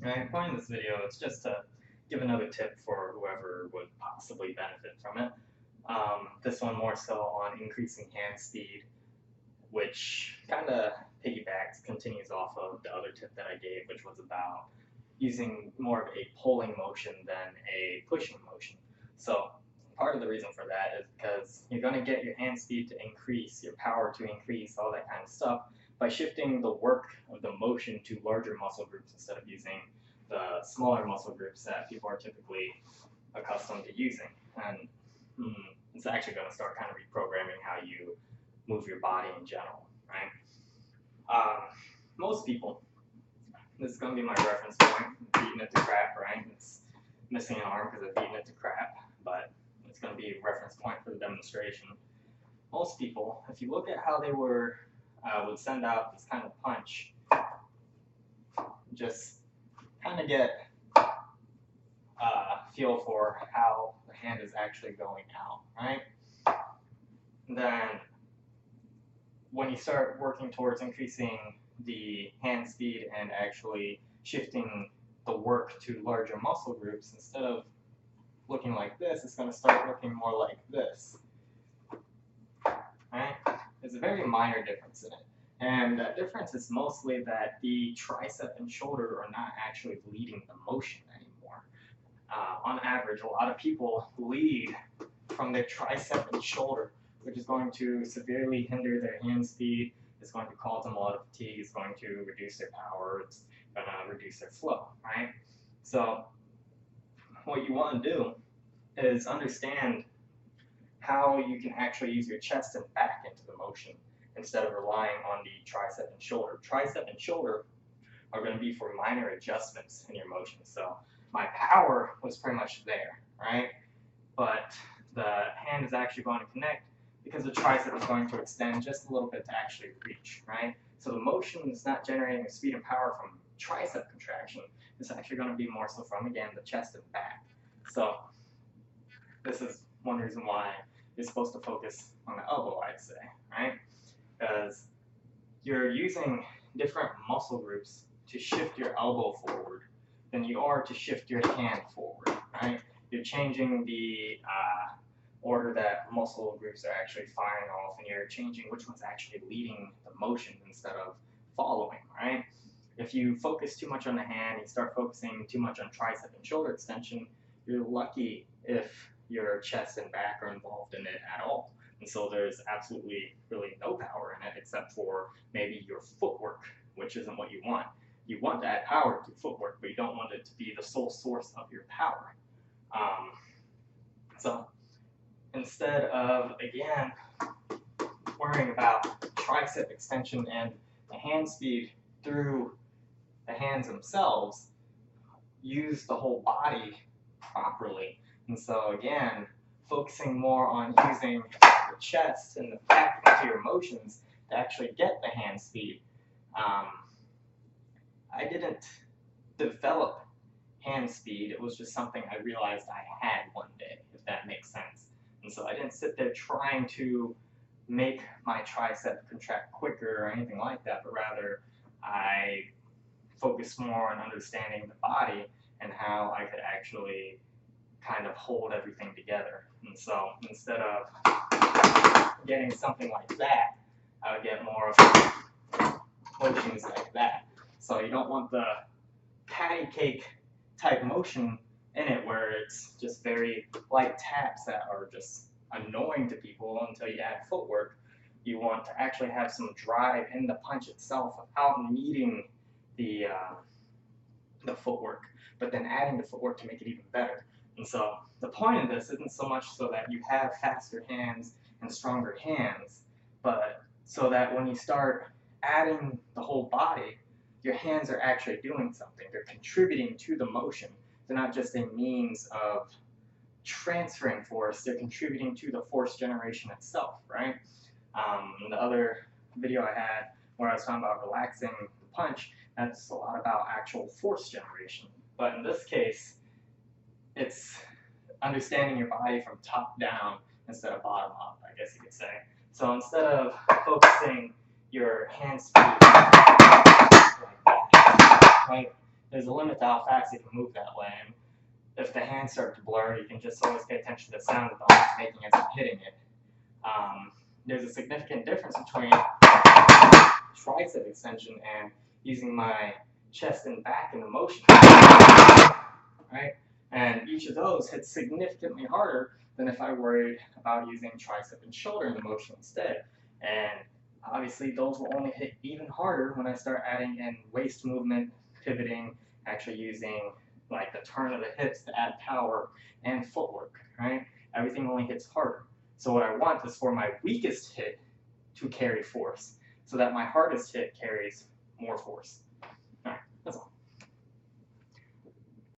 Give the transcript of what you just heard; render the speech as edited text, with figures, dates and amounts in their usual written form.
Right, the point of this video is just to give another tip for whoever would possibly benefit from it. This one more so on increasing hand speed, which kind of piggybacks, continues off of the other tip that I gave, which was about using more of a pulling motion than a pushing motion. So part of the reason for that is because you're going to get your hand speed to increase, your power to increase, all that kind of stuff by shifting the work of the motion to larger muscle groups instead of using the smaller muscle groups that people are typically accustomed to using. And it's actually going to start kind of reprogramming how you move your body in general, right? Most people, this is going to be my reference point, beating it to crap, right? It's missing an arm because I've beaten it to crap, but it's going to be a reference point for the demonstration. Most people, if you look at how they would send out this kind of punch, just kind of get a feel for how the hand is actually going out, right? Then when you start working towards increasing the hand speed and actually shifting the work to larger muscle groups, instead of looking like this, it's going to start looking more like this. Right? There's a very minor difference in it. And that difference is mostly that the tricep and shoulder are not actually leading the motion anymore. On average, a lot of people lead from their tricep and shoulder, which is going to severely hinder their hand speed. It's going to cause them a lot of fatigue. It's going to reduce their power. It's going to reduce their flow, right? So what you want to do is understand how you can actually use your chest and back into the motion instead of relying on the tricep and shoulder. Tricep and shoulder are going to be for minor adjustments in your motion. So my power was pretty much there, right? But the hand is actually going to connect because the tricep is going to extend just a little bit to actually reach, right? So the motion is not generating the speed and power from tricep contraction. It's actually going to be more so from, again, the chest and back. So this is one reason why you're supposed to focus on the elbow, I'd say, right? Because you're using different muscle groups to shift your elbow forward than you are to shift your hand forward, right? You're changing the order that muscle groups are actually firing off, and you're changing which one's actually leading the motion instead of following, right? If you focus too much on the hand, you start focusing too much on tricep and shoulder extension, you're lucky if your chest and back are involved in it at all. And so there's absolutely really no power in it except for maybe your footwork, which isn't what you want. You want to add power to footwork, but you don't want it to be the sole source of your power. So instead of, again, worrying about tricep extension and the hand speed through the hands themselves, use the whole body properly. And so again, focusing more on using the chest and the back into your motions to actually get the hand speed. I didn't develop hand speed. It was just something I realized I had one day, if that makes sense. And so I didn't sit there trying to make my tricep contract quicker or anything like that, but rather I focused more on understanding the body and how I could actually kind of hold everything together. And so instead of getting something like that, I would get more of motions like that. So you don't want the patty cake type motion in it where it's just very light taps that are just annoying to people until you add footwork. You want to actually have some drive in the punch itself without needing the footwork, but then adding the footwork to make it even better. And so the point of this isn't so much so that you have faster hands and stronger hands, but so that when you start adding the whole body, your hands are actually doing something. They're contributing to the motion. They're not just a means of transferring force, they're contributing to the force generation itself, right? In the other video I had where I was talking about relaxing the punch, that's a lot about actual force generation. But in this case, it's understanding your body from top down instead of bottom up, I guess you could say. So instead of focusing your hand speed like that, right, there's a limit to how fast you can move that way. And if the hands start to blur, you can just always pay attention to the sound the bone's making as I'm hitting it. There's a significant difference between tricep extension and using my chest and back in the motion, right? And each of those hits significantly harder than if I worried about using tricep and shoulder in the motion instead. And obviously, those will only hit even harder when I start adding in waist movement, pivoting, actually using like the turn of the hips to add power and footwork, right? Everything only hits harder. So what I want is for my weakest hit to carry force so that my hardest hit carries more force.